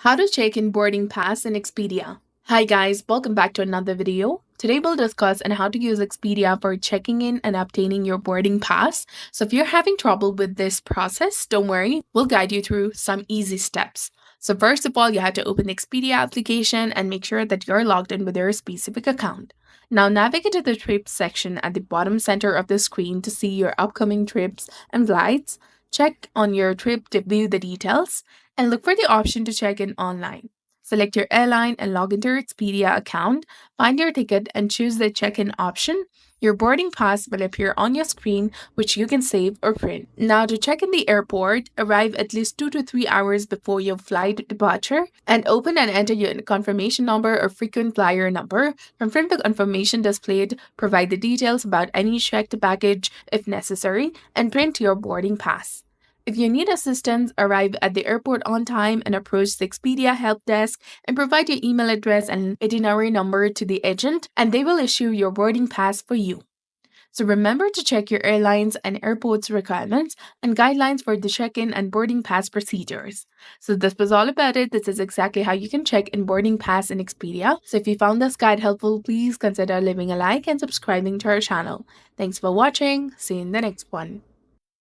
How to check in boarding pass in Expedia. Hi guys, welcome back to another video. Today we'll discuss on how to use Expedia for checking in and obtaining your boarding pass. So if you're having trouble with this process, don't worry, we'll guide you through some easy steps. So first of all, you have to open the Expedia application and make sure that you're logged in with your specific account. Now navigate to the trips section at the bottom center of the screen to see your upcoming trips and flights. Check on your trip to view the details and look for the option to check in online. Select your airline and log into your Expedia account, find your ticket, and choose the check in option. Your boarding pass will appear on your screen, which you can save or print. Now, to check in the airport, arrive at least 2 to 3 hours before your flight departure and open and enter your confirmation number or frequent flyer number. Confirm the confirmation displayed, provide the details about any checked baggage if necessary, and print your boarding pass. If you need assistance, arrive at the airport on time and approach the Expedia help desk and provide your email address and itinerary number to the agent, and they will issue your boarding pass for you. So remember to check your airlines and airports requirements and guidelines for the check-in and boarding pass procedures. So this was all about it. This is exactly how you can check in boarding pass in Expedia. So if you found this guide helpful, please consider leaving a like and subscribing to our channel. Thanks for watching. See you in the next one.